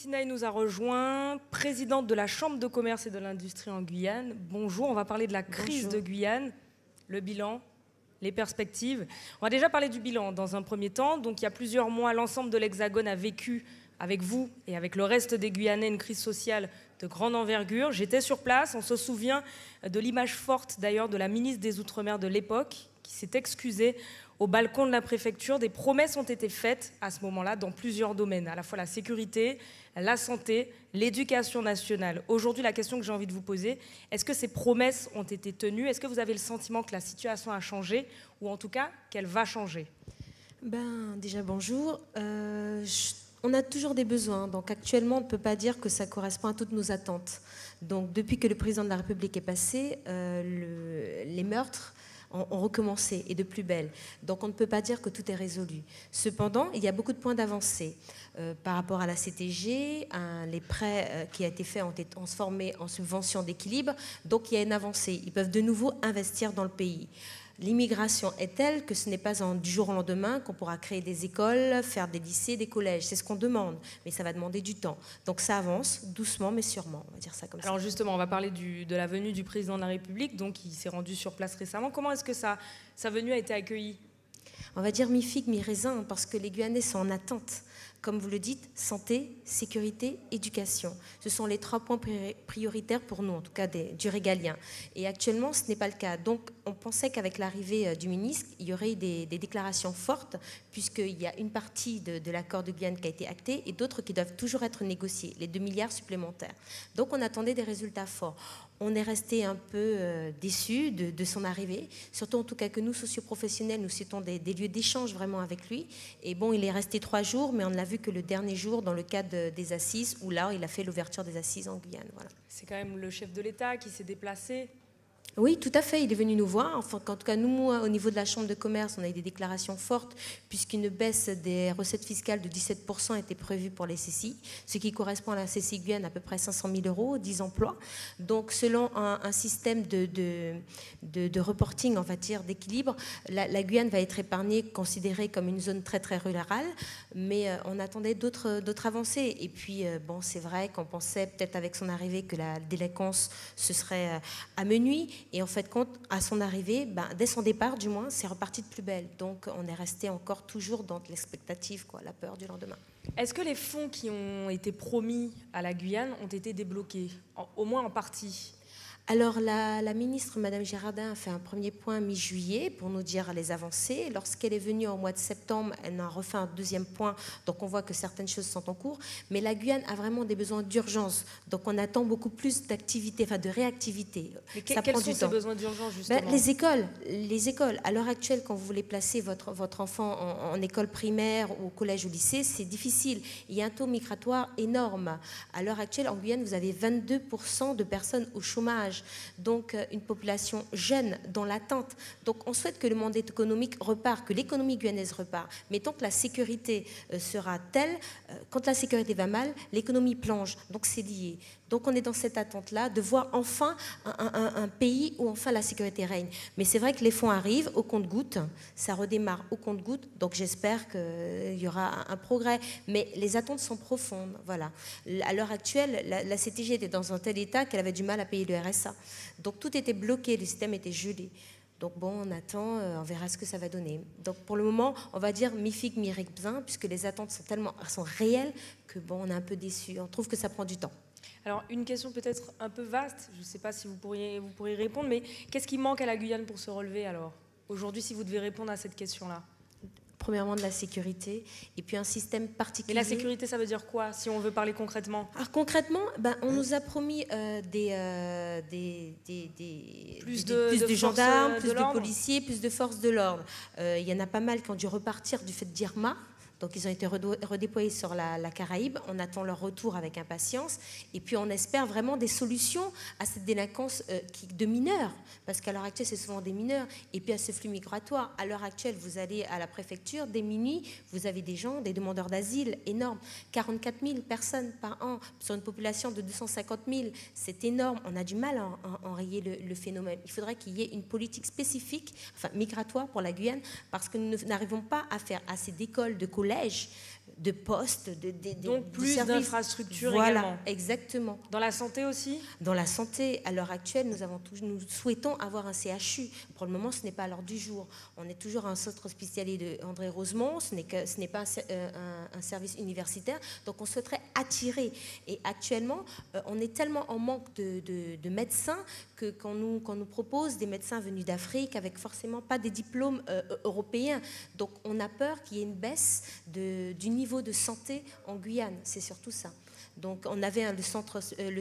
Sinaï nous a rejoint, présidente de la Chambre de commerce et de l'industrie en Guyane. Bonjour, on va parler de la crise de Guyane, le bilan, les perspectives. On va déjà parler du bilan dans un premier temps. Donc il y a plusieurs mois, l'ensemble de l'Hexagone a vécu avec vous et avec le reste des Guyanais une crise sociale de grande envergure. J'étais sur place, on se souvient de l'image forte d'ailleurs de la ministre des Outre-mer de l'époque qui s'est excusée au balcon de la préfecture. Des promesses ont été faites à ce moment-là dans plusieurs domaines, à la fois la sécurité, la santé, l'éducation nationale. Aujourd'hui, la question que j'ai envie de vous poser, est-ce que ces promesses ont été tenues? Est-ce que vous avez le sentiment que la situation a changé ou en tout cas qu'elle va changer? Déjà, bonjour. On a toujours des besoins. Donc actuellement, on ne peut pas dire que ça correspond à toutes nos attentes. Donc depuis que le président de la République est passé, les meurtres ont recommencé et de plus belle. Donc on ne peut pas dire que tout est résolu. Cependant, il y a beaucoup de points d'avancée. Par rapport à la CTG, les prêts qui ont été faits ont été transformés en subventions d'équilibre. Donc il y a une avancée. Ils peuvent de nouveau investir dans le pays. L'immigration est telle que ce n'est pas du jour au lendemain qu'on pourra créer des écoles, faire des lycées, des collèges. C'est ce qu'on demande, mais ça va demander du temps. Donc ça avance, doucement mais sûrement, on va dire ça comme ça. Alors justement, on va parler de la venue du président de la République, donc il s'est rendu sur place récemment. Comment est-ce que sa venue a été accueillie? On va dire mi-figue, mi-raisin, parce que les Guyanais sont en attente. Comme vous le dites, santé, sécurité, éducation. Ce sont les 3 points prioritaires pour nous, en tout cas du régalien. Et actuellement, ce n'est pas le cas. Donc, on pensait qu'avec l'arrivée du ministre, il y aurait des déclarations fortes, puisqu'il y a une partie de l'accord de Guyane qui a été actée et d'autres qui doivent toujours être négociés, les 2 milliards supplémentaires. Donc, on attendait des résultats forts. On est resté un peu déçus de son arrivée, surtout en tout cas que nous, socioprofessionnels, nous citons des lieux d'échange vraiment avec lui. Et bon, il est resté 3 jours, mais on ne l'a vu que le dernier jour dans le cadre des assises, où là, il a fait l'ouverture des assises en Guyane. Voilà. C'est quand même le chef de l'État qui s'est déplacé. Oui, tout à fait. Il est venu nous voir. Enfin, en tout cas, nous, au niveau de la Chambre de commerce, on a eu des déclarations fortes, puisqu'une baisse des recettes fiscales de 17% était prévue pour les CCI, ce qui correspond à la CCI Guyane à peu près 500 000 euros, 10 emplois. Donc, selon un système de reporting, on va dire, d'équilibre, la Guyane va être épargnée, considérée comme une zone très, très rurale, mais on attendait d'autres avancées. Et puis, bon, c'est vrai qu'on pensait peut-être avec son arrivée que la délinquance se serait amenuie. Et en fait, à son arrivée, dès son départ, du moins, c'est reparti de plus belle. Donc, on est resté encore toujours dans l'expectative, la peur du lendemain. Est-ce que les fonds qui ont été promis à la Guyane ont été débloqués, au moins en partie? Alors, la ministre, Mme Girardin, a fait un premier point mi-juillet pour nous dire les avancées. Lorsqu'elle est venue au mois de septembre, elle en a refait un deuxième point. Donc, on voit que certaines choses sont en cours. Mais la Guyane a vraiment des besoins d'urgence. Donc, on attend beaucoup plus d'activité, enfin de réactivité. Mais quels sont ces besoins d'urgence, justement? Les écoles. À l'heure actuelle, quand vous voulez placer votre enfant en école primaire ou au collège ou au lycée, c'est difficile. Il y a un taux migratoire énorme. À l'heure actuelle, en Guyane, vous avez 22% de personnes au chômage. Donc une population jeune dans l'attente. Donc on souhaite que le monde économique repart, que l'économie guyanaise repart. Mais tant que la sécurité sera telle, quand la sécurité va mal, l'économie plonge. Donc c'est lié. Donc on est dans cette attente-là de voir enfin un pays où enfin la sécurité règne. Mais c'est vrai que les fonds arrivent au compte-gouttes, ça redémarre au compte-gouttes, donc j'espère qu'il y aura un progrès. Mais les attentes sont profondes, voilà. À l'heure actuelle, la CTG était dans un tel état qu'elle avait du mal à payer le RSA. Donc tout était bloqué, le système était gelé. Donc bon, on attend, on verra ce que ça va donner. Donc pour le moment, on va dire mi-figue, mi-raisin, puisque les attentes sont réelles que bon, on est un peu déçus. On trouve que ça prend du temps. Alors, une question peut-être un peu vaste, je ne sais pas si vous pourriez répondre, mais qu'est-ce qui manque à la Guyane pour se relever alors? Aujourd'hui, si vous devez répondre à cette question-là. Premièrement, de la sécurité, et puis un système particulier. Mais la sécurité, ça veut dire quoi, si on veut parler concrètement? Alors concrètement, on nous a promis plus de gendarmes, plus de policiers, plus de forces de l'ordre. Il y en a pas mal qui ont dû repartir du fait d'Irma. Donc ils ont été redéployés sur la Caraïbe. On attend leur retour avec impatience. Et puis on espère vraiment des solutions à cette délinquance de mineurs. Parce qu'à l'heure actuelle, c'est souvent des mineurs. Et puis à ce flux migratoire. À l'heure actuelle, vous allez à la préfecture, dès minuit, vous avez des gens, des demandeurs d'asile énormes. 44 000 personnes par an sur une population de 250 000. C'est énorme. On a du mal à enrayer le phénomène. Il faudrait qu'il y ait une politique spécifique, enfin migratoire pour la Guyane, parce que nous n'arrivons pas à faire assez d'écoles, de collèges, de postes, donc plus d'infrastructures également. Exactement. Dans la santé aussi? Dans la santé, à l'heure actuelle, nous souhaitons avoir un CHU. Pour le moment, ce n'est pas à l'ordre du jour. On est toujours un centre hospitalier de André Rosemont, ce n'est pas un service universitaire, donc on souhaiterait attirer. Et actuellement, on est tellement en manque de médecins que quand nous propose des médecins venus d'Afrique avec forcément pas des diplômes européens. Donc on a peur qu'il y ait une baisse du niveau de santé en Guyane, c'est surtout ça. Donc on avait le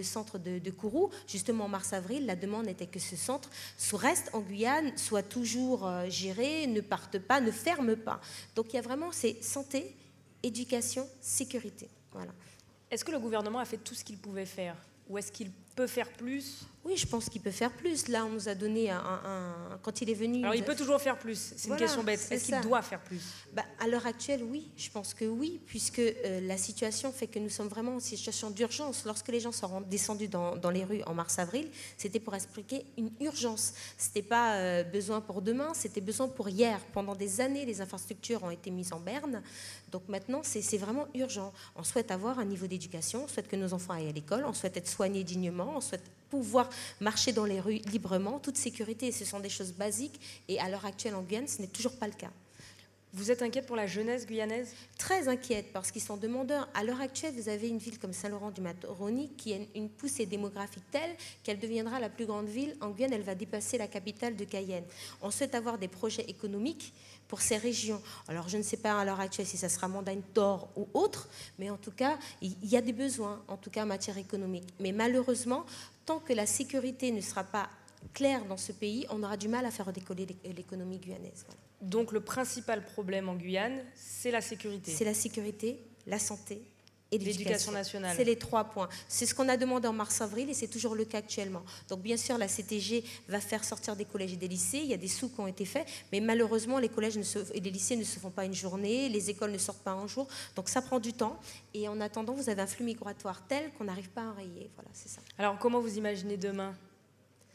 centre de Kourou, justement en mars-avril, la demande était que ce centre reste en Guyane, soit toujours géré, ne parte pas, ne ferme pas. Donc il y a vraiment c'est santé, éducation, sécurité. Voilà. Est-ce que le gouvernement a fait tout ce qu'il pouvait faire? Ou est-ce qu'il peut faire plus? Oui, je pense qu'il peut faire plus. Là, on nous a donné quand il est venu... Alors, il peut toujours faire plus. C'est une question bête. Est-ce qu'il doit faire plus? À l'heure actuelle, oui. Je pense que oui, puisque la situation fait que nous sommes vraiment en situation d'urgence. Lorsque les gens sont descendus dans les rues en mars-avril, c'était pour expliquer une urgence. Ce n'était pas besoin pour demain, c'était besoin pour hier. Pendant des années, les infrastructures ont été mises en berne. Donc maintenant, c'est vraiment urgent. On souhaite avoir un niveau d'éducation, on souhaite que nos enfants aillent à l'école, on souhaite être soignés dignement, on souhaite pouvoir marcher dans les rues librement, toute sécurité. Ce sont des choses basiques et à l'heure actuelle en Guyane, ce n'est toujours pas le cas. Vous êtes inquiète pour la jeunesse guyanaise? Très inquiète parce qu'ils sont demandeurs. À l'heure actuelle, vous avez une ville comme Saint-Laurent-du-Maroni qui a une poussée démographique telle qu'elle deviendra la plus grande ville. En Guyane, elle va dépasser la capitale de Cayenne. On souhaite avoir des projets économiques pour ces régions. Alors, je ne sais pas à l'heure actuelle si ça sera Montagne d'Or ou autre, mais en tout cas, il y a des besoins, en tout cas en matière économique. Mais malheureusement, tant que la sécurité ne sera pas claire dans ce pays, on aura du mal à faire décoller l'économie guyanaise. Voilà. Donc le principal problème en Guyane, c'est la sécurité. C'est la sécurité, la santé et l'éducation nationale. C'est les 3 points. C'est ce qu'on a demandé en mars-avril et c'est toujours le cas actuellement. Donc bien sûr, la CTG va faire sortir des collèges et des lycées. Il y a des sous qui ont été faits, mais malheureusement, les collèges et les lycées ne se font pas une journée, les écoles ne sortent pas un jour. Donc ça prend du temps. Et en attendant, vous avez un flux migratoire tel qu'on n'arrive pas à enrayer. Voilà, c'est ça. Alors comment vous imaginez demain ?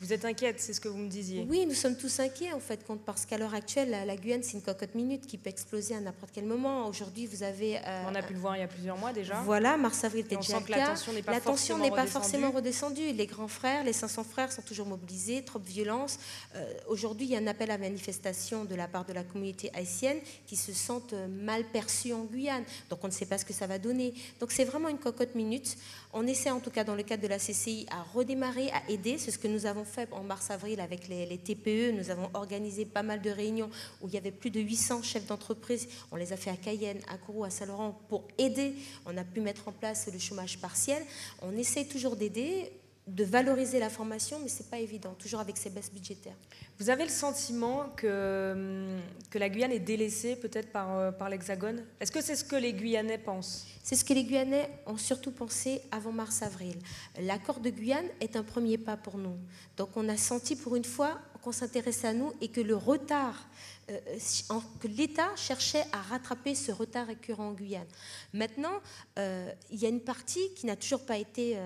Vous êtes inquiète, c'est ce que vous me disiez. Oui, nous sommes tous inquiets en fait, parce qu'à l'heure actuelle, la Guyane, c'est une cocotte minute qui peut exploser à n'importe quel moment. Aujourd'hui, vous avez... on a pu le voir il y a plusieurs mois déjà. Voilà, mars-avril était déjà le cas. La tension n'est pas forcément redescendue. Les grands frères, les 500 frères sont toujours mobilisés, trop de violence. Aujourd'hui, il y a un appel à manifestation de la part de la communauté haïtienne qui se sentent mal perçus en Guyane. Donc on ne sait pas ce que ça va donner. Donc c'est vraiment une cocotte minute. On essaie en tout cas dans le cadre de la CCI à redémarrer, à aider. C'est ce que nous avons fait en mars-avril avec les TPE. Nous avons organisé pas mal de réunions où il y avait plus de 800 chefs d'entreprise. On les a fait à Cayenne, à Kourou, à Saint-Laurent pour aider. On a pu mettre en place le chômage partiel. On essaie toujours d'aider, de valoriser la formation, mais ce n'est pas évident, toujours avec ces baisses budgétaires. Vous avez le sentiment que la Guyane est délaissée peut-être par l'Hexagone? Est-ce que c'est ce que les Guyanais pensent? C'est ce que les Guyanais ont surtout pensé avant mars-avril. L'accord de Guyane est un premier pas pour nous. Donc on a senti pour une fois qu'on s'intéressait à nous et que le retard, que l'État cherchait à rattraper ce retard récurrent en Guyane. Maintenant, il y a une partie qui n'a toujours pas été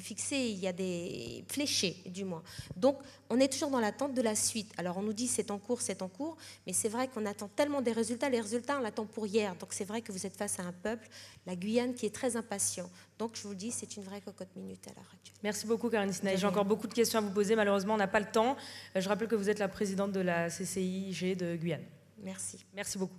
fixée, il y a des fléchés du moins. Donc on est toujours dans l'attente de la suite. Alors on nous dit c'est en cours, mais c'est vrai qu'on attend tellement des résultats, les résultats on l'attend pour hier. Donc c'est vrai que vous êtes face à un peuple, la Guyane, qui est très impatient. Donc je vous le dis, c'est une vraie cocotte minute à l'heure actuelle. Merci beaucoup Karine Sinaï. J'ai encore beaucoup de questions à vous poser, malheureusement on n'a pas le temps. Je rappelle que vous êtes la présidente de la CCIG de Guyane. Merci. Merci beaucoup.